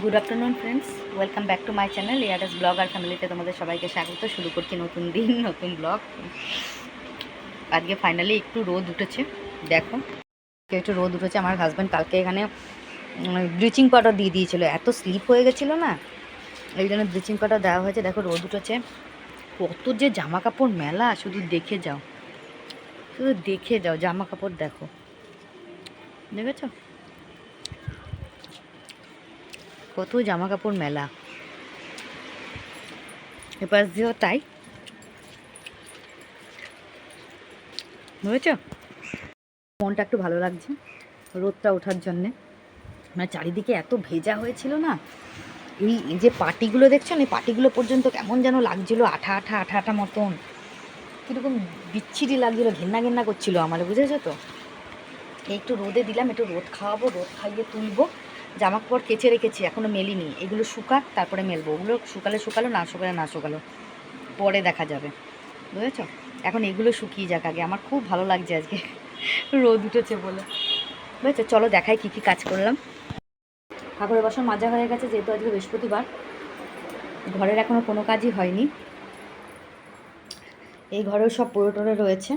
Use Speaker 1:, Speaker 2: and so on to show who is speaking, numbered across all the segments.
Speaker 1: Good afternoon friends, welcome back to my channel ইয়াডাস blog আর ফ্যামিলিতে তোমাদের সবাইকে স্বাগত। শুরু করছি নতুন দিন, নতুন ব্লগ। আজকে ফাইনালি একটু রোদ উঠেছে, দেখো একটু রোদ উঠেছে। আমার হাজব্যান্ড কালকে এখানে ব্লিচিং পাউডার দিয়ে দিয়েছিলো, এত স্লিপ হয়ে গেছিলো না, এই জন্য ব্লিচিং পাউডার দেওয়া হয়েছে। দেখো রোদ উঠেছে, কত যে জামা কাপড় মেলা, শুধু দেখে যাও, শুধু দেখে যাও জামা কাপড় দেখো, দেখেছো কত জামা কাপড় মেলা। এপাশ দিয়েও তাই, বুঝেছো। মনটা একটু ভালো লাগছে রোদটা ওঠার জন্যে। মানে চারিদিকে এত ভেজা হয়েছিল না, এই যে পাটিগুলো দেখছো না, এই পাটিগুলো পর্যন্ত কেমন যেন লাগছিলো, আঠা আঠা আঠা আঠা মতন, কীরকম বিচ্ছিরি লাগছিলো, ঘেন্না ঘেন্না করছিলো আমার, বুঝেছো তো। একটু রোদে দিলাম, একটু রোদ খাওয়াবো, রোদ খাইয়ে তুলবো। জামা কাপড় কেচে রেখেছি, এখনও মেলিনি, এগুলো শুকাক তারপরে মেলবো। ওগুলো শুকালে শুকালো, না শুকালে না শুকালো, পরে দেখা যাবে, বুঝেছো। এখন এগুলো শুকিয়ে যাক আগে। আমার খুব ভালো লাগছে আজকে রোদ উঠেছে বলে, বুঝেছো। চলো দেখাই কী কী কাজ করলাম। ঠাকুরের বাসন মাজা হয়ে গেছে, যেহেতু আজকে বৃহস্পতিবার, ঘরের এখনও কোনো কাজই হয়নি। এই ঘরেও সব পড়ে টরে রয়েছে।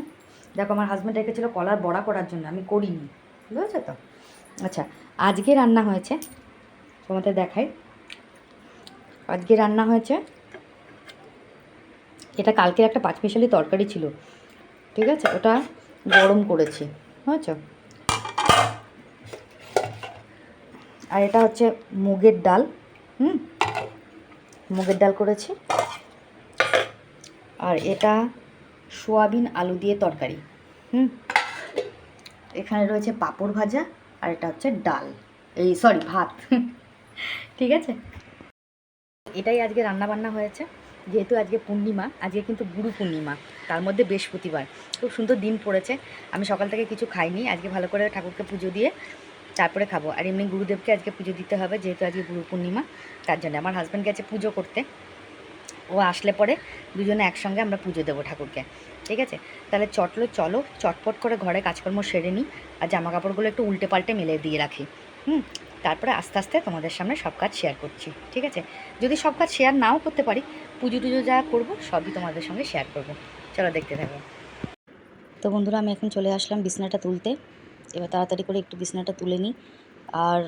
Speaker 1: দেখো আমার হাজব্যান্ড রেখেছিলো কলার বড়া করার জন্য, আমি করিনি, বুঝেছো তো। আচ্ছা, আজকে রান্না হয়েছে, তোমাদের দেখাই। আজকে রান্না হয়েছে, এটা কালকের একটা পাঁচমিশালি তরকারি ছিল, ঠিক আছে, ওটা গরম করেছি, বুঝেছো। আর এটা হচ্ছে মুগের ডাল, মুগের ডাল করেছি। আর এটা সোয়াবিন আলু দিয়ে তরকারি, এখানে রয়েছে পাঁপড় ভাজা, আর এটা হচ্ছে ডাল, এই সরি ভাত ঠিক আছে। এটাই আজকে রান্না বান্না হয়েছে। যেহেতু আজকে পূর্ণিমা, আজকে কিন্তু গুরু পূর্ণিমা, তার মধ্যে বৃহস্পতিবার, খুব সুন্দর দিন পড়েছে। আমি সকাল থেকে কিছু খাইনি, আজকে ভালো করে ঠাকুরকে পুজো দিয়ে তারপরে খাবো। আর এমনি গুরুদেবকে আজকে পুজো দিতে হবে, যেহেতু আজকে গুরু পূর্ণিমা, তার জন্য আমার হাজব্যান্ড গেছে পুজো করতে। ও আসলে পরে দুজনে একসঙ্গে আমরা পুজো দেবো ঠাকুরকে, ঠিক আছে। তাহলে চলো চটপট করে ঘরে কাজকর্ম সেরে নিই, আর জামা কাপড়গুলো একটু উল্টে পাল্টে মেলে দিয়ে রাখি। তারপরে আস্তে আস্তে তোমাদের সামনে সব কাজ শেয়ার করছি, ঠিক আছে। যদি সব কাজ শেয়ার নাও করতে পারি, পুজো টুজো যা করবো সবই তোমাদের সঙ্গে শেয়ার করবো। চলো দেখতে থাকো। তো বন্ধুরা, আমি এখন চলে আসলাম বিছনাটা তুলতে। এবার তাড়াতাড়ি করে একটু বিছনাটা তুলে নিই। আর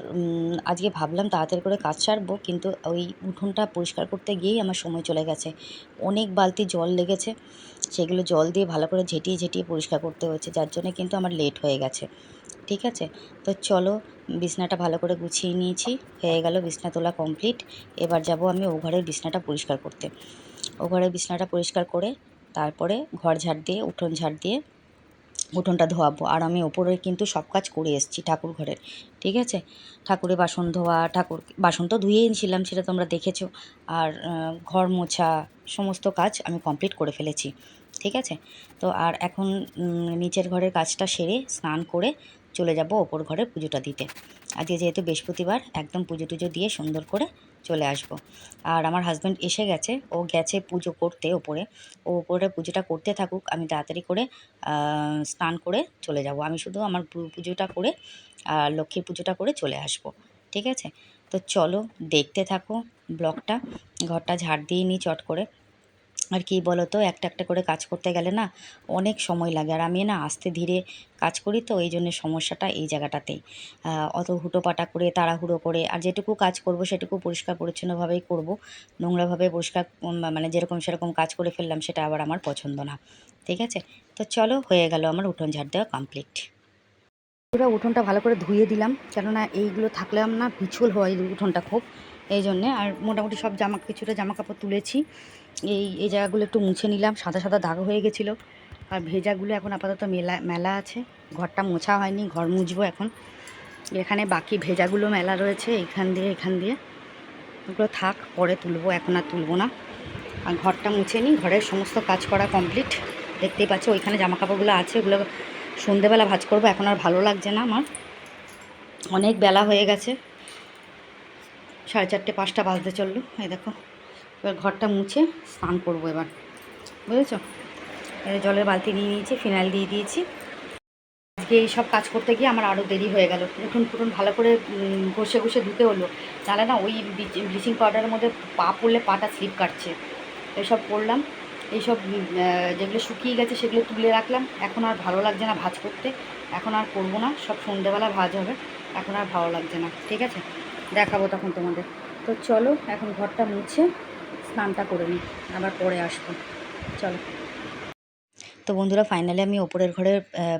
Speaker 1: আজকে ভাবলাম তাড়াতাড়ি করে কাজ সারবো, কিন্তু ওই উঠোনটা পরিষ্কার করতে গিয়েই আমার সময় চলে গেছে। অনেক বালতি জল লেগেছে, সেগুলো জল দিয়ে ভালো করে ঝেঁটিয়ে ঝেঁটিয়ে পরিষ্কার করতে হয়েছে, যার জন্য কিন্তু আমার লেট হয়ে গেছে, ঠিক আছে। তো চলো, বিছনাটা ভালো করে গুছিয়ে নিয়েছি, হয়ে গেল বিছনা তোলা কমপ্লিট। এবার যাব আমি ও ঘরের বিছনাটা পরিষ্কার করতে। ও ঘরের বিছনাটা পরিষ্কার করে তারপরে ঘর ঝাড় দিয়ে, উঠোন ঝাড় দিয়ে উঠোনটা ধোয়াবো। আর আমি ওপরে কিন্তু সব কাজ করে এসেছি ঠাকুর ঘরের, ঠিক আছে। ঠাকুরের বাসন ধোয়া, ঠাকুর বাসন তো ধুয়েই ছিলাম, সেটা তোমরা দেখেছো। আর ঘর মোছা, সমস্ত কাজ আমি কমপ্লিট করে ফেলেছি, ঠিক আছে। তো আর এখন নিচের ঘরের কাজটা সেরে স্নান করে চলে যাব ওপর ঘরে পুজোটা দিতে। আজকে যেহেতু বৃহস্পতিবার, একদম পুজো টুজো দিয়ে সুন্দর করে চলে আসব। আর আমার হাজব্যান্ড এসে গেছে, ও গেছে পুজো করতে ওপরে। ও ওপরে পুজোটা করতে থাকুক, আমি তাড়াতাড়ি করে স্নান করে চলে যাব। আমি শুধু আমার পুজোটা করে লক্ষ্মীর পুজোটা করে চলে আসব, ঠিক আছে। তো চলো দেখতে থাকো ব্লগটা। ঘরটা ঝাড় দিয়ে নিই চট করে। আর কি বলো তো, একটা একটা করে কাজ করতে গেলে না অনেক সময় লাগে, আর আমি না আস্তে ধীরে কাজ করি, তো এই জন্য সমস্যাটা এই জায়গাটাতেই। অত হুটোপাটা করে তাড়াহুড়ো করে, আর যেটুকু কাজ করব সেটুকু পরিষ্কার পরিচ্ছন্নভাবেই করব। নোংরাভাবে পরিষ্কার মানে যেরকম সেরকম কাজ করে ফেললাম, সেটা আবার আমার পছন্দ না, ঠিক আছে। তো চলো, হয়ে গেল আমার উঠোন ঝাড় দেওয়া কমপ্লিট। পুরো উঠোনটা ভালো করে ধুয়ে দিলাম, কেননা এইগুলো থাকলে না পিছল হয় উঠোনটা খুব, এই জন্যে। আর মোটামুটি সব কিছুটা জামা কাপড় তুলেছি। এই জায়গাগুলো একটু মুছে নিলাম, সাদা সাদা দাগ হয়ে গেছিলো। আর ভেজাগুলো এখন আপাতত মেলা আছে, ঘরটা মোছা হয়নি, ঘর মুছবো এখন। এখানে বাকি ভেজাগুলো মেলা রয়েছে, এখান দিয়ে ওগুলো থাক, পরে তুলবো, এখন আর তুলবো না। আর ঘরটা মুছে নিই, ঘরের সমস্ত কাজ করা কমপ্লিট। দেখতেই পাচ্ছ ওইখানে জামা কাপড়গুলো আছে, ওগুলো সন্ধেবেলা ভাঁজ করবো। এখন আর ভালো লাগছে না আমার, অনেক বেলা হয়ে গেছে, 4:30 5টা বাজতে চললো। এই দেখো, এবার ঘরটা মুছে স্নান করবো এবার, বুঝেছো। জলের বালতি নিয়ে নিয়েছি, ফিনাইল দিয়ে দিয়েছি। আজকে এইসব কাজ করতে গিয়ে আমার আরও দেরি হয়ে গেল। উঠুন ফুটুন ভালো করে ঘষে ঘষে ধুতে হলো, নাহলে না ওই ব্লিচিং পাউডারের মধ্যে পা পড়লে পাটা স্লিপ কাটছে। এইসব করলাম, এইসব যেগুলো শুকিয়ে গেছে সেগুলো তুলে রাখলাম। এখন আর ভালো লাগছে না ভাজ করতে, এখন আর করবো না, সব সন্ধ্যেবেলা ভাজ হবে। এখন আর ভালো লাগছে না, ঠিক আছে, দেখাবো তখন তোমাদের। তো চলো এখন ঘরটা মুছে স্নানটা করে নিই, আবার পরে আসবো, চলো। তো বন্ধুরা ফাইনালি আমি ওপরের ঘরে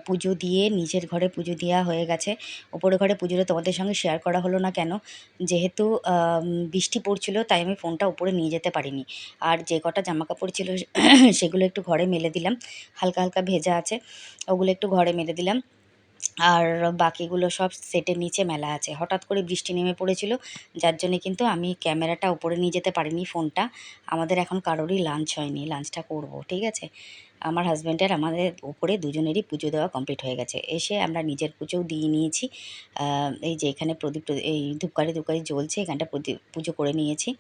Speaker 1: পুজো দিয়ে নিচের ঘরে পুজো দেওয়া হয়ে গেছে। ওপরের ঘরে পুজোটা তোমাদের সঙ্গে শেয়ার করা হলো না কেন, যেহেতু বৃষ্টি পড়ছিল তাই আমি ফোনটা উপরে নিয়ে যেতে পারিনি। আর যে কটা জামা কাপড় ছিল সেগুলো একটু ঘরে মেলে দিলাম, হালকা হালকা ভেজা আছে, ওগুলো একটু ঘরে মেলে দিলাম। আর বাকিগুলো সব সেটের নিচে মেলা আছে। হঠাৎ করে বৃষ্টি নেমে পড়েছিল, যার জন্যে কিন্তু আমি ক্যামেরাটা উপরে নিয়ে যেতে পারিনি, ফোনটা। আমাদের এখন কারোরই লাঞ্চ হয়নি, লাঞ্চটা করব, ঠিক আছে। আমার হাজব্যান্ডের আমাদের উপরে দুজনেরই পুজো দেওয়া কমপ্লিট হয়ে গেছে। এসে আমরা নিজের পুজোও দিয়ে নিয়েছি। এই যে এখানে প্রদীপ এই ধূপকাঠি জ্বলছে, এখানটা পুজো করে নিয়েছি।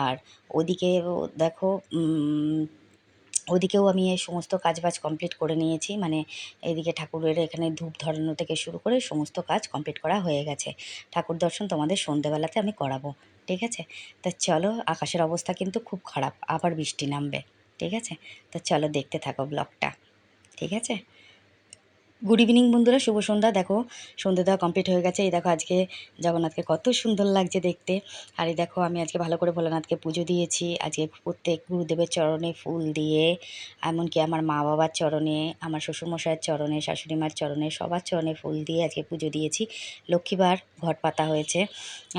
Speaker 1: আর ওদিকে দেখো ওদিকেও আমি এই সমস্ত কাজবাজ কমপ্লিট করে নিয়েছি, মানে এইদিকে ঠাকুরের এখানে ধূপ ধরানো থেকে শুরু করে সমস্ত কাজ কমপ্লিট করা হয়ে গেছে। ঠাকুর দর্শন তোমাদের সন্ধেবেলাতে আমি করাবো, ঠিক আছে। তা চলো, আকাশের অবস্থা কিন্তু খুব খারাপ, আবার বৃষ্টি নামবে, ঠিক আছে। তো চলো দেখতে থাকো ব্লগটা, ঠিক আছে। গুড ইভিনিং বন্ধুরা, শুভ সন্ধ্যা। দেখো সন্ধ্যা দেওয়া কমপ্লিট হয়ে গেছে। এই দেখো আজকে জগন্নাথকে কত সুন্দর লাগছে দেখতে। আর এই দেখো আমি আজকে ভালো করে ভোলানাথকে পুজো দিয়েছি। আজকে প্রত্যেক গুরুদেবের চরণে ফুল দিয়ে, এমনকি আমার মা বাবার চরণে, আমার শ্বশুরমশাইয়ের চরণে, শাশুড়ি মার চরণে, সবার চরণে ফুল দিয়ে আজকে পুজো দিয়েছি। লক্ষ্মীবার ঘট পাতা হয়েছে,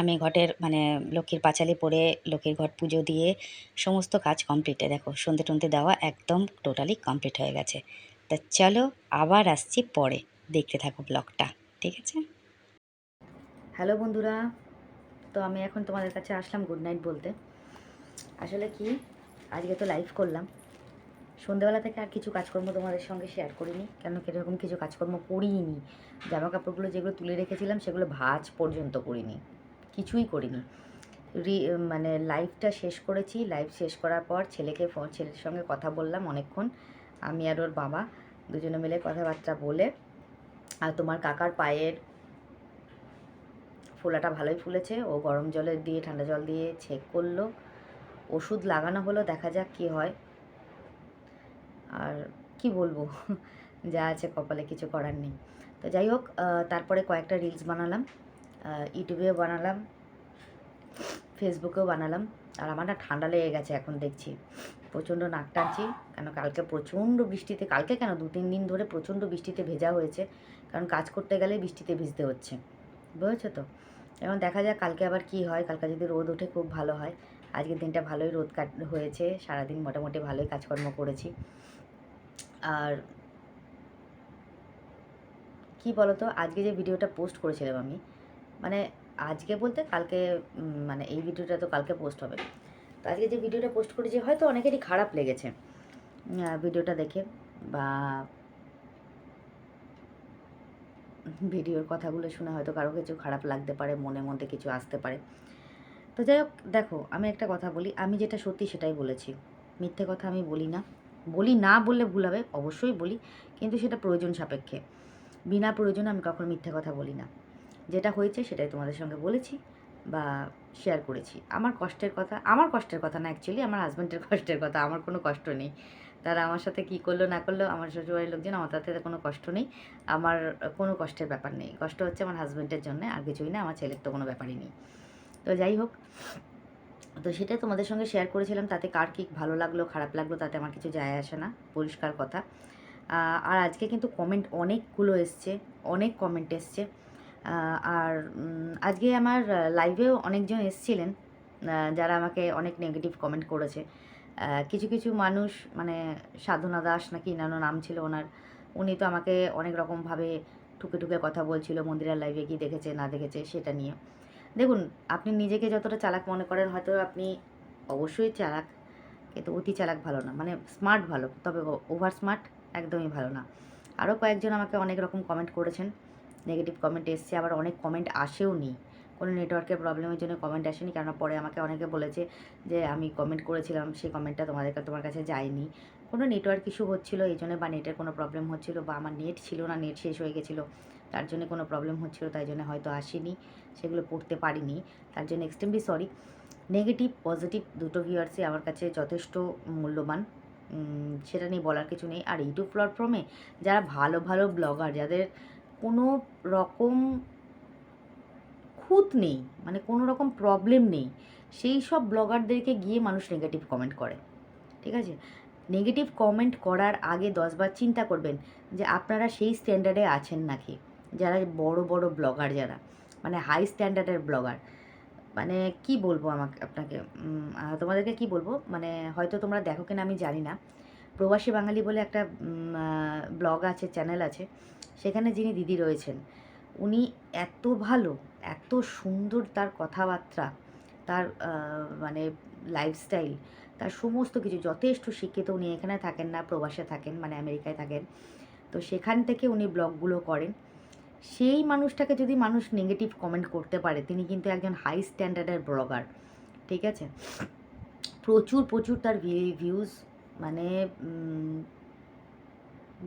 Speaker 1: আমি ঘটের মানে লক্ষ্মীর পাঁচালি পরে লক্ষ্মীর ঘট পুজো দিয়ে সমস্ত কাজ কমপ্লিটে দেখো সন্ধে টন্ধে দেওয়া একদম টোটালি কমপ্লিট হয়ে গেছে। তা চলো আবার আসছি পরে, দেখতে থাকো ব্লগটা, ঠিক আছে। হ্যালো বন্ধুরা, তো আমি এখন তোমাদের কাছে আসলাম গুড নাইট বলতে। আসলে কি, আজকে তো লাইভ করলাম, সন্ধ্যেবেলা থেকে আর কিছু কাজকর্ম তোমাদের সঙ্গে শেয়ার করিনি, কেন এরকম কিছু কাজকর্ম করিনি। জামা কাপড়গুলো যেগুলো তুলে রেখেছিলাম সেগুলো ভাঁজ পর্যন্ত করিনি, কিছুই করিনি। মানে লাইভটা শেষ করেছি, লাইভ শেষ করার পর ছেলের সঙ্গে কথা বললাম অনেকক্ষণ, আমি আর ওর বাবা দুজনে মিলে কথাবার্তা বলে। আর তোমার কাকার পায়ের ফোলাটা ভালোই ফুলেছে, ও গরম জলে দিয়ে ঠান্ডা জল দিয়ে ছেঁক করলো, ওষুধ লাগানো হলো, দেখা যাক কী হয়। আর কি বলবো, যা আছে কপালে, কিছু করার নেই। তো যাই হোক, তারপরে কয়েকটা রিলস বানালাম, ইউটিউবেও বানালাম, ফেসবুকেও বানালাম। আর আমার না ঠান্ডা লেগে গেছে, এখন দেখছি প্রচণ্ড নাক টানছি, কেন কালকে প্রচণ্ড বৃষ্টিতে, কালকে কেন 2-3 দিন ধরে প্রচণ্ড বৃষ্টিতে ভেজা হয়েছে, কারণ কাজ করতে গেলে বৃষ্টিতে ভিজতে হচ্ছে, বুঝেছো তো। এখন দেখা যাক কালকে আবার কি হয়, কালকে যদি রোদ ওঠে খুব ভালো হয়। আজকের দিনটা ভালোই রোদ হয়েছে, সারাদিন মোটামুটি ভালোই কাজকর্ম করেছি। আর কি বলতো, আজকে যে ভিডিওটা পোস্ট করেছিলাম আমি, মানে আজকে বলতে কালকে, মানে এই ভিডিওটা তো কালকে পোস্ট হবে। তো আজকে যে ভিডিওটা পোস্ট করেছি হয়তো অনেকেরই খারাপ লেগেছে ভিডিওটা দেখে, বা ভিডিওর কথাগুলো শুনে হয়তো কারো কিছু খারাপ লাগতে পারে, মনের মধ্যে কিছু আসতে পারে। তো যাই হোক, দেখো আমি একটা কথা বলি, আমি যেটা সত্যি সেটাই বলেছি, মিথ্যে কথা আমি বলি না। বলি না বললে ভুল হবে, অবশ্যই বলি, কিন্তু সেটা প্রয়োজন সাপেক্ষে। বিনা প্রয়োজনে আমি কখনো মিথ্যে কথা বলি না। যেটা হয়েছে সেটাই তোমাদের সঙ্গে বলেছি বা শেয়ার করেছি। আমার কষ্টের কথা না, অ্যাকচুয়ালি আমার হাজব্যান্ডের কষ্টের কথা। আমার কোনো কষ্ট নেই, তারা আমার সাথে কী করলো না করলো, আমার শ্বশুরবাড়ির লোকজন, আমার তাতে কোনো কষ্ট নেই। আমার কোনো কষ্টের ব্যাপার নেই, কষ্ট হচ্ছে আমার হাজব্যান্ডের জন্য, আর কিছুই না, আমার ছেলের তো কোনো ব্যাপারই নেই। তো যাই হোক, তো সেটাই তোমাদের সঙ্গে শেয়ার করেছিলাম, তাতে কার কী ভালো লাগলো খারাপ লাগলো তাতে আমার কিছু যায় আসে না, পরিষ্কার কথা। আর আজকে কিন্তু কমেন্ট অনেকগুলো এসছে, অনেক কমেন্ট এসছে। আর আজকে আমার লাইভেও অনেকজন এসছিলেন, যারা আমাকে অনেক নেগেটিভ কমেন্ট করেছে। কিছু কিছু মানুষ, মানে সাধনা দাস নাকি নাম ছিল ওনার, উনি তো আমাকে অনেক রকমভাবে ঠুকে ঠুকে কথা বলছিল, মন্দিরের লাইভে গিয়ে দেখেছে না দেখেছে সেটা নিয়ে। দেখুন, আপনি নিজেকে যতটা চালাক মনে করেন, হয়তো আপনি অবশ্যই চালাক, কিন্তু অতি চালাক ভালো না, মানে স্মার্ট ভালো, তবে ওভার স্মার্ট একদমই ভালো না। আরও কয়েকজন আমাকে অনেক রকম কমেন্ট করেছেন, নেগেটিভ কমেন্ট এসছে, আবার অনেক কমেন্ট আসেও নি, কোনো নেটওয়ার্কের প্রবলেমের জন্য কমেন্ট আসেনি, কেননা পরে আমাকে অনেকে বলেছে যে আমি কমেন্ট করেছিলাম সেই কমেন্টটা তোমার কাছে যায়নি। কোনো নেটওয়ার্ক ইস্যু হচ্ছিলো এই জন্য, বা নেটের কোনো প্রবলেম হচ্ছিলো, বা আমার নেট ছিল না, নেট শেষ হয়ে গেছিলো, তার জন্য কোনো প্রবলেম হচ্ছিলো, তাই জন্য হয়তো আসেনি, সেগুলো পড়তে পারিনি, তার জন্য এক্সট্রিমলি সরি। নেগেটিভ পজিটিভ দুটো ভিউয়ার্সই আমার কাছে যথেষ্ট মূল্যবান, সেটা নিয়ে বলার কিছু নেই। আর ইউটিউব প্ল্যাটফর্মে যারা ভালো ভালো ব্লগার, যাদের কোনো রকম খুঁত নেই, মানে কোনো রকম প্রবলেম নেই, সেই সব ব্লগারদেরকে গিয়ে মানুষ নেগেটিভ কমেন্ট করে। ঠিক আছে, নেগেটিভ কমেন্ট করার আগে 10বার চিন্তা করবেন যে আপনারা সেই স্ট্যান্ডার্ডে আছেন নাকি। যারা বড় বড় ব্লগার, যারা মানে হাই স্ট্যান্ডার্ডের ব্লগার, মানে কি বলবো আপনাকে, তোমাদেরকে কি বলবো, মানে হয়তো তোমরা দেখো কিনা আমি জানি না। প্রবাসী বাঙালি বলে একটা ব্লগ আছে, চ্যানেল আছে, সেখানে যিনি দিদি রয়েছেন, উনি এত ভালো, এত সুন্দর তার কথাবার্তা, তার মানে লাইফস্টাইল, তার সমস্ত কিছু যথেষ্ট শিক্ষিত। উনি এখানে থাকেন না, প্রবাসে থাকেন, মানে আমেরিকায় থাকেন, তো সেখান থেকে উনি ব্লগগুলো করেন। সেই মানুষটাকে যদি মানুষ নেগেটিভ কমেন্ট করতে পারে, তিনি কিন্তু একজন হাই স্ট্যান্ডার্ডের ব্লগার। ঠিক আছে, প্রচুর প্রচুর তার ভিউজ, মানে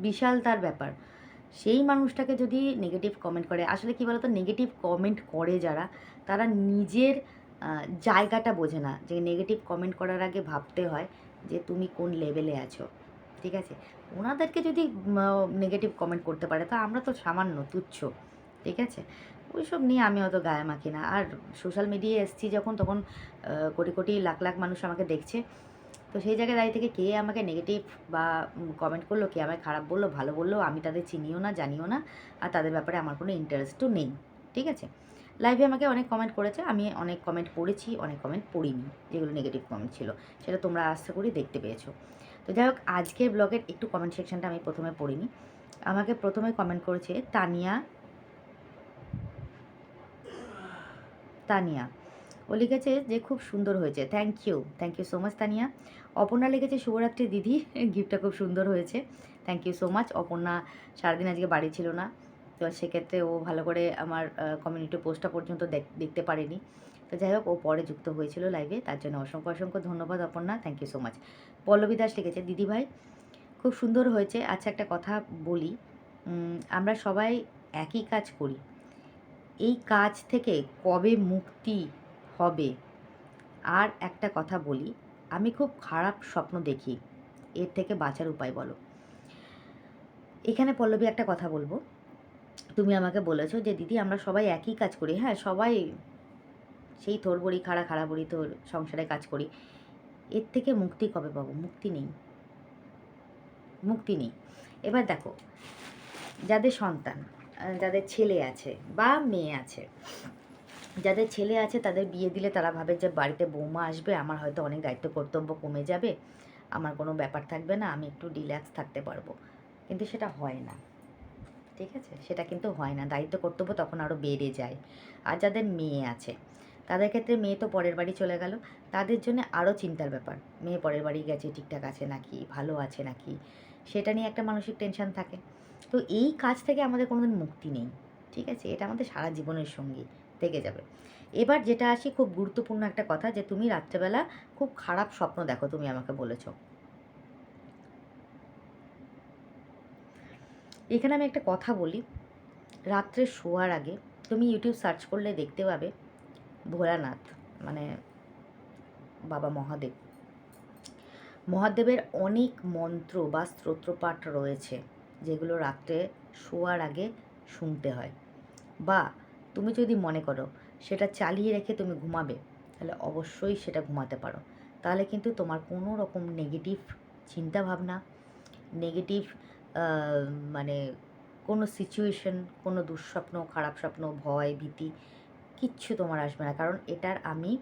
Speaker 1: বিশাল তার ব্যাপার। সেই মানুষটাকে যদি নেগেটিভ কমেন্ট করে, আসলে কী বলতো, নেগেটিভ কমেন্ট করে যারা, তারা নিজের জায়গাটা বোঝে না, যে নেগেটিভ কমেন্ট করার আগে ভাবতে হয় যে তুমি কোন লেভেলে আছো। ঠিক আছে, ওনাদেরকে যদি নেগেটিভ কমেন্ট করতে পারে, তো আমরা তো সামান্য তুচ্ছ। ঠিক আছে, ওইসব নিয়ে আমি অত গায়ে মাখি না। আর সোশ্যাল মিডিয়ায় এসছি যখন, তখন কোটি কোটি লাখ লাখ মানুষ আমাকে দেখছে, তো সেই জায়গায় দাঁড়িয়ে থেকে কে আমাকে নেগেটিভ বা কমেন্ট করলো, কে আমায় খারাপ বললো, ভালো বললো, আমি তাদের চিনিও না, জানিও না, আর তাদের ব্যাপারে আমার কোনো ইন্টারেস্টও নেই। ঠিক আছে, লাইভে আমাকে অনেক কমেন্ট করেছে, আমি অনেক কমেন্ট পড়েছি, অনেক কমেন্ট পড়িনি, যেগুলো নেগেটিভ কমেন্ট ছিল, সেটা তোমরা আশা করি দেখতে পেয়েছো। তো যাই হোক, আজকের ব্লগের একটু কমেন্ট সেকশনটা আমি প্রথমে পড়িনি। আমাকে প্রথমে কমেন্ট করেছে তানিয়া, ও লিখেছে যে খুব সুন্দর হয়েছে, thank you so much Tania. Aparna লিখেছে শুভরাত্রি দিদি, গিফটটা খুব সুন্দর হয়েছে, thank you so much. Aparna সারাদিন আজকে বাড়ি ছিল না, তো সেক্ষেত্রে ও ভালো করে আমার কমিউনিটি পোস্টটা পর্যন্ত দেখতে পারেনি। তো যাই হোক, ও পরে যুক্ত হয়েছিল লাইভে, তার জন্য অসংখ্য অসংখ্য ধন্যবাদ Aparna, thank you so much. Pallavi Das লিখেছে দিদি ভাই খুব সুন্দর হয়েছে। আচ্ছা একটা কথা বলি, আমরা সবাই একই কাজ করি, এই কাজ থেকে কবে মুক্তি হবে? আর একটা কথা বলি, আমি খুব খারাপ স্বপ্ন দেখি, এর থেকে বাঁচার উপায় বলো। এখানে পল্লবী একটা কথা বলবো, তুমি আমাকে বলেছো যে দিদি আমরা সবাই একই কাজ করি, হ্যাঁ সবাই সেই তোর বড়ি খাড়া খাড়া বড়ি তোর সংসারে কাজ করি, এর থেকে মুক্তি কবে পাবো? মুক্তি নেই, মুক্তি নেই। এবার দেখো, যাদের সন্তান, যাদের ছেলে আছে বা মেয়ে আছে, যাদের ছেলে আছে তাদের বিয়ে দিলে তারা ভাবে যে বাড়িতে বৌমা আসবে, আমার হয়তো অনেক দায়িত্ব কর্তব্য কমে যাবে, আমার কোনো ব্যাপার থাকবে না, আমি একটু রিল্যাক্স থাকতে পারবো, কিন্তু সেটা হয় না। ঠিক আছে, সেটা কিন্তু হয় না, দায়িত্ব কর্তব্য তখন আরও বেড়ে যায়। আর যাদের মেয়ে আছে, তাদের ক্ষেত্রে মেয়ে তো পরের বাড়ি চলে গেল, তাদের জন্য আরও চিন্তার ব্যাপার, মেয়ে পরের বাড়ি গেছে, ঠিকঠাক আছে নাকি, ভালো আছে নাকি, সেটা নিয়ে একটা মানসিক টেনশন থাকে। তো এই কাজ থেকে আমাদের কোনোদিন মুক্তি নেই। ঠিক আছে, এটা আমাদের সারা জীবনের সঙ্গী থেকে যাবে। এবার যেটা আসি, খুব গুরুত্বপূর্ণ একটা কথা, যে তুমি রাত্রেবেলা খুব খারাপ স্বপ্ন দেখো, তুমি আমাকে বলেছো। এখানে আমি একটা কথা বলি, রাত্রে শোয়ার আগে তুমি ইউটিউব সার্চ করলে দেখতে পাবে ভোলানাথ, মানে বাবা মহাদেবের অনেক মন্ত্র বা স্তোত্রপাঠ রয়েছে, যেগুলো রাত্রে শোয়ার আগে শুনতে হয়। বা তুমি যদি মনে করো সেটা চালিয়ে রেখে তুমি ঘুমাবে, তাহলে অবশ্যই সেটা ঘুমাতে পারো। তাহলে কিন্তু তোমার কোনো রকম নেগেটিভ চিন্তাভাবনা, নেগেটিভ মানে কোনো সিচুয়েশন, কোনো দুঃস্বপ্ন, খারাপ স্বপ্ন, ভয়, ভীতি কিচ্ছু তোমার আসবে না। কারণ এটার আমি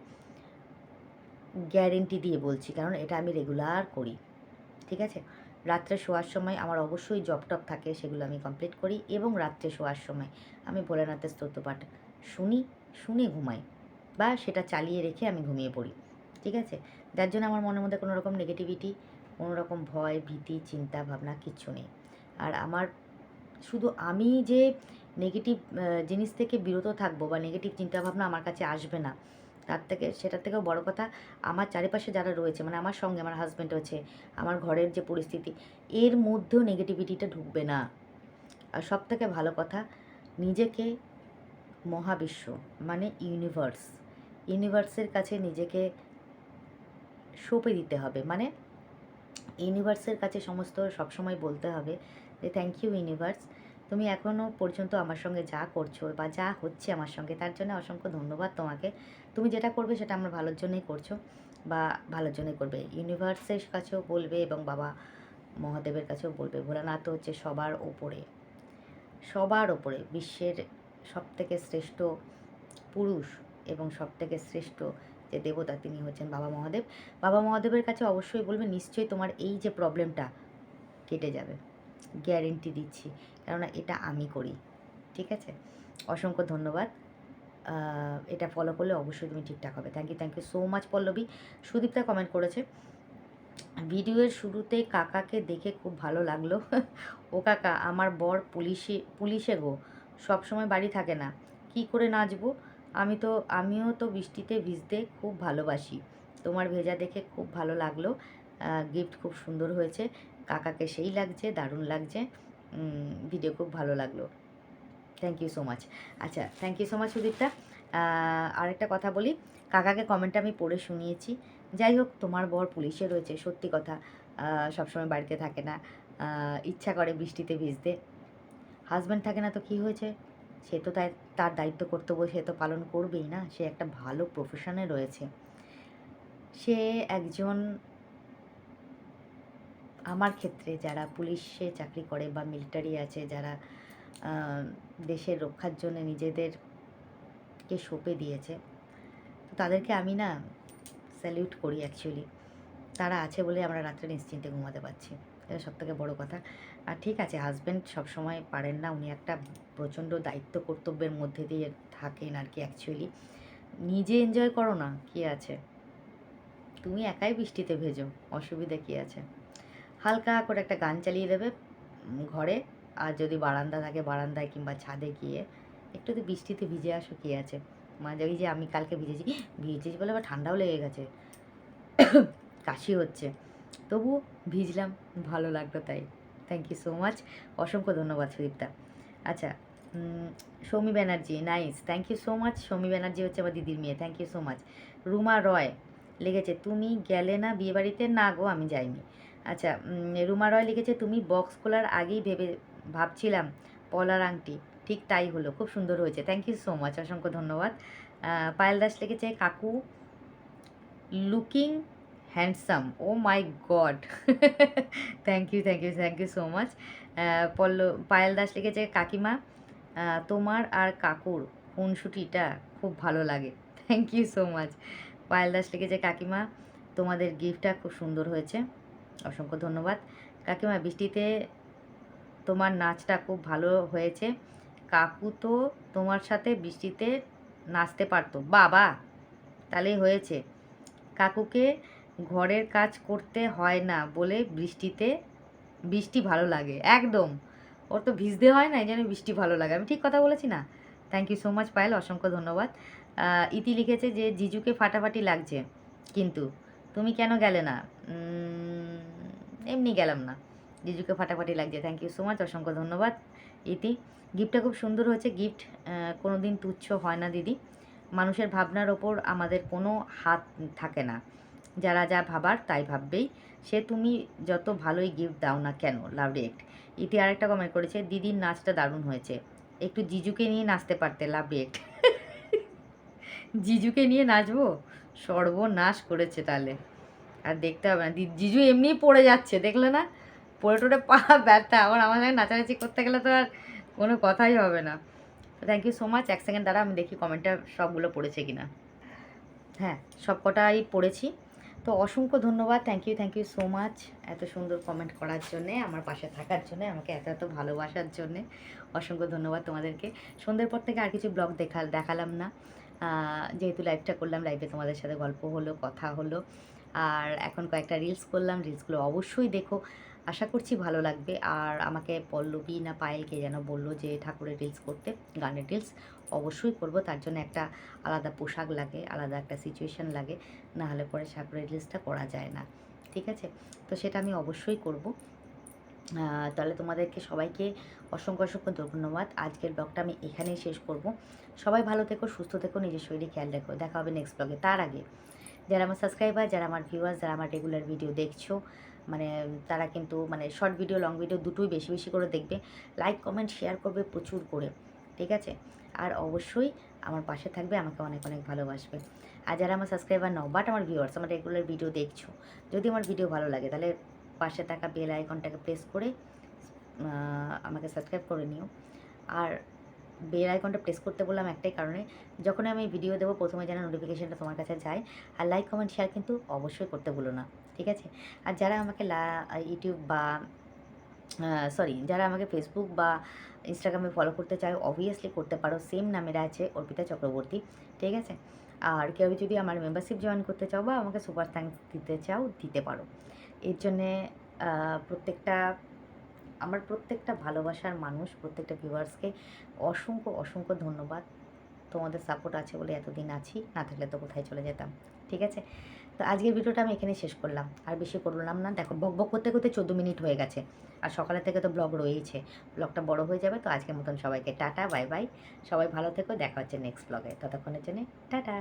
Speaker 1: গ্যারেন্টি দিয়ে বলছি, কারণ এটা আমি রেগুলার করি। ঠিক আছে, রাত্রে শোয়ার সময় আমার অবশ্যই জপ টপ থাকে, সেগুলো আমি কমপ্লিট করি, এবং রাত্রে শোয়ার সময় আমি ভোলেনাথের স্তোত্রপাঠ শুনে ঘুমাই, বা সেটা চালিয়ে রেখে আমি ঘুমিয়ে পড়ি। ঠিক আছে, যার জন্য আমার মনের মধ্যে কোনো রকম নেগেটিভিটি, কোনো রকম ভয়, ভীতি, চিন্তা ভাবনা কিচ্ছু নেই। আর আমার শুধু আমি যে নেগেটিভ জিনিস থেকে বিরত থাকবো বা নেগেটিভ চিন্তাভাবনা আমার কাছে আসবে না, সেটার থেকেও বড় কথা আমার চারিপাশে যারা রয়েছে, মানে আমার সঙ্গে আমার হাজব্যান্ড হচ্ছে, আমার ঘরের যে পরিস্থিতি, এর মধ্যেও নেগেটিভিটিটা ঢুকবে না। আর সব থেকে ভালো কথা, নিজেকে মহাবিশ্ব মানে ইউনিভার্সের কাছে নিজেকে সঁপে দিতে হবে। মানে ইউনিভার্সের কাছে সবসময় বলতে হবে যে থ্যাংক ইউ ইউনিভার্স, তুমি এখনও পর্যন্ত আমার সঙ্গে যা করছো বা যা হচ্ছে আমার সঙ্গে, তার জন্য অসংখ্য ধন্যবাদ তোমাকে। তুমি যেটা করবে সেটা আমার ভালোর জন্যই করছো বা ভালোর জন্যই করবে। ইউনিভার্সের কাছেও বলবে এবং বাবা মহাদেবের কাছেও বলবে। ভোলানাথ হচ্ছে সবার ওপরে বিশ্বের সবথেকে শ্রেষ্ঠ পুরুষ এবং সবথেকে শ্রেষ্ঠ যে দেবতা, তিনি হচ্ছেন বাবা মহাদেব। বাবা মহাদেবের কাছে অবশ্যই বলবে, নিশ্চয়ই তোমার এই যে প্রবলেমটা কেটে যাবে, গ্যারেন্টি দিচ্ছি, কেননা এটা আমি করি। ঠিক আছে, অসংখ্য ধন্যবাদ। এটা ফলো করলে অবশ্যই তুমি ঠিকঠাক হবে। Thank you so much Pallavi. Sudipta comment করেছে, ভিডিওর শুরুতে কাকাকে দেখে খুব ভালো লাগলো। ও কাকা, আমার বর পুলিশে গো, সবসময় বাড়ি থাকে না, কি করে নাচবো? আমিও তো বৃষ্টিতে ভিজতে খুব ভালোবাসি, তোমার ভেজা দেখে খুব ভালো লাগলো, গিফট খুব সুন্দর হয়েছে, কাকাকে সেই লাগছে, দারুণ লাগছে, ভিডিও খুব ভালো লাগলো। Thank you so much. আচ্ছা, thank you so much Sudipta. আরেকটা কথা বলি, কাকাকে কমেন্টটা আমি পড়ে শুনিয়েছি। যাই হোক, তোমার বর পুলিশে রয়েছে, সত্যি কথা, সবসময় বাড়িতে থাকে না, ইচ্ছা করে বৃষ্টিতে ভিজতে। হাজব্যান্ড থাকে না তো কী হয়েছে, সে তো তার দায়িত্ব কর্তব্য সে তো পালন করবেই না, সে একটা ভালো প্রফেশনে রয়েছে। সে একজন, আমার ক্ষেত্রে যারা পুলিশে চাকরি করে বা মিলিটারি আছে, যারা দেশের রক্ষার জন্য নিজেদেরকে সঁপে দিয়েছে, তো তাদেরকে আমি না স্যালিউট করি অ্যাকচুয়ালি। তারা আছে বলে আমরা রাত্রে নিশ্চিন্তে ঘুমাতে পারছি, এটা সবথেকে বড় কথা। আর ঠিক আছে, হাজব্যান্ড সবসময় পারেন না, উনি একটা প্রচণ্ড দায়িত্ব কর্তব্যের মধ্যে দিয়ে থাকেন আর কি। অ্যাকচুয়ালি নিজে এনজয় করো না, কী আছে, তুমি একাই বৃষ্টিতে ভেজো, অসুবিধা কী আছে? হালকা করে একটা গান চালিয়ে দেবে ঘরে, আর যদি বারান্দা থাকে বারান্দায় কিংবা ছাদে গিয়ে একটু তো বৃষ্টিতে ভিজে আসো, কী আছে? মানে ওই যে আমি কালকে ভিজেছি বলে আবার ঠান্ডাও লেগে গেছে, কাশি হচ্ছে, তবু ভিজলাম, ভালো লাগলো তাই। থ্যাংক ইউ সো মাচ, অসংখ্য ধন্যবাদ সুদীপ্তা। আচ্ছা, Soumi Banerjee, nice, thank you so much. Soumi Banerjee হচ্ছে আমার দিদির মেয়ে, thank you so much. Ruma Roy লিখেছে, তুমি গেলে না বিয়েবাড়িতে? না গো, আমি যাইনি। আচ্ছা, রুমা রয় লিখেছে, তুমি বক্স খোলার আগেই ভাবছিলাম পলার আংটি, ঠিক তাই হলো, খুব সুন্দর হয়েছে, থ্যাংক ইউ সো মাচ, অসংখ্য ধন্যবাদ। পায়েল দাস লিখেছে, কাকু looking handsome, oh my god, thank you so much. Payel Das লিখেছে, কাকিমা তোমার আর কাকুর খুনসুটিটা খুব ভালো লাগে, thank you so much. Payel Das লিখেছে, কাকিমা তোমাদের গিফটটা খুব সুন্দর হয়েছে, অসংখ্য ধন্যবাদ। কাকিমা, বৃষ্টিতে তোমার নাচটা খুব ভালো হয়েছে, কাকু তো তোমার সাথে বৃষ্টিতে নাচতে পারতো, বাবা তাহলেই হয়েছে। কাকুকে ঘরের কাজ করতে হয় না বলে বৃষ্টি ভালো লাগে, একদম, ওর তো ভিজতে হয় না, এই জন্য বৃষ্টি ভালো লাগে, আমি ঠিক কথা বলেছি না? Thank you so much Payel, অসংখ্য ধন্যবাদ। ইতি লিখেছে যে জিজুকে ফাটাফাটি লাগছে, কিন্তু তুমি কেন গেলে না? এমনি গেলাম না, জিজুকে ফাটাফাটি লাগছে, থ্যাংক ইউ সো মাচ, অসংখ্য ধন্যবাদ ইতি। গিফটটা খুব সুন্দর হয়েছে, গিফট কোনো দিন তুচ্ছ হয় না দিদি, মানুষের ভাবনার ওপর আমাদের কোনো হাত থাকে না, যারা যা ভাবার তাই ভাববেই, সে তুমি যত ভালোই গিফট দাও না কেন, লাভ রিয়েক্ট। ইতি আরেকটা কমেন্ট করেছে, দিদির নাচটা দারুণ হয়েছে, একটু জিজুকে নিয়ে নাচতে পারতে, লাভ রিয়েক্ট। জিজুকে নিয়ে নাচবো, সর্বনাশ করেছে তাহলে, আর দেখতে হবে না, জিজু এমনিই পড়ে যাচ্ছে, দেখলে না, পড়ে টোড়ে পা ব্যথা, আবার আমার সঙ্গে নাচানাচি করতে গেলে তো আর কোনো কথাই হবে না। থ্যাংক ইউ সো মাচ, এক সেকেন্ড দ্বারা আমি দেখি কমেন্টটা সবগুলো পড়েছে কিনা। হ্যাঁ, সব কটাই পড়েছি, তো অসংখ্য ধন্যবাদ, থ্যাংক ইউ সো মাচ এত সুন্দর কমেন্ট করার জন্যে, আমার পাশে থাকার জন্যে, আমাকে এত ভালোবাসার জন্যে, অসংখ্য ধন্যবাদ তোমাদেরকে। সন্ধ্যের পর থেকে আর কিছু ব্লগ দেখালাম না, যেহেতু লাইভটা করলাম, লাইভে তোমাদের সাথে গল্প হলো, কথা হলো, আর এখন কয়েকটা রিলস করলাম, রিলসগুলো অবশ্যই দেখো, আশা করছি ভালো লাগবে। আর আমাকে পল্লবী না পায়েল কে যেন বললো যে ঠাকুরের রিলস করতে, গানের রিলস। অবশ্যই করব, তার জন্য একটা আলাদা পোশাক লাগে, আলাদা একটা সিচুয়েশান লাগে, না হলে পরে ঠাকুরের রিলসটা করা যায় না। ঠিক আছে, তো সেটা আমি অবশ্যই করব। তাহলে তোমাদেরকে সবাইকে অসংখ্য অসংখ্য ধন্যবাদ। আজকের ব্লগটা আমি এখানেই শেষ করব। সবাই ভালো থেকো, সুস্থ থেকো, নিজের শরীরে খেয়াল রেখো। দেখা হবে নেক্সট ব্লগে। তার আগে যারা আমার সাবস্ক্রাইবার, যারা আমার ভিউয়ার্স, যারা আমার রেগুলার ভিডিও দেখছো, মানে তারা কিন্তু মানে শর্ট ভিডিও, লং ভিডিও দুটোই বেশি বেশি করে দেখবে। লাইক কমেন্ট শেয়ার করবে প্রচুর করে, ঠিক আছে? আর অবশ্যই আমার পাশে থাকবে, আমাকে অনেক অনেক ভালোবাসবে। আর যারা আমার সাবস্ক্রাইবার নাও বাট আমার ভিউয়ার্স, আমার রেগুলার ভিডিও দেখছো, যদি আমার ভিডিও ভালো লাগে তাহলে পাশে থাকা বেল আইকনটাকে প্রেস করে আমাকে সাবস্ক্রাইব করে নিও। আর বেল আইকনটা প্রেস করতে বললাম একটাই কারণে, যখন আমি ভিডিও দেবো প্রথমে যেন নোটিফিকেশানটা তোমার কাছে যায়। আর লাইক কমেন্ট শেয়ার কিন্তু অবশ্যই করতে ভুলো না, ঠিক আছে? আর যারা আমাকে ইউটিউব বা সরি, যারা আমাকে ফেসবুক বা ইনস্টাগ্রামে ফলো করতে চাও অবভিয়াসলি করতে পারো, সেম নামের আছে অর্পিতা চক্রবর্তী, ঠিক আছে? আর কেউ যদি আমার মেম্বারশিপ জয়েন করতে চাও বা আমাকে সুপার থ্যাঙ্কস দিতে চাও, দিতে পারো। এর জন্যে প্রত্যেকটা ভালোবাসার মানুষ, প্রত্যেকটা ভিউয়ার্সকে অসংখ্য অসংখ্য ধন্যবাদ। তোমাদের সাপোর্ট আছে বলে এতদিন আছি, না থাকলে তো কোথায় চলে যেতাম, ঠিক আছে? তো আজকের ভিডিওটা আমি এখানে শেষ করলাম, আর বেশি করলাম না। দেখো বক বক করতে করতে 14 মিনিট হয়ে গেছে, আর সকালের থেকে তো ব্লগ রয়েইছে, ব্লগটা বড় হয়ে যাবে। তো আজকের মতন সবাইকে টাটা, বাই বাই। সবাই ভালো থেকো, দেখা হচ্ছে নেক্সট ব্লগে। ততক্ষণের জন্য টাটা।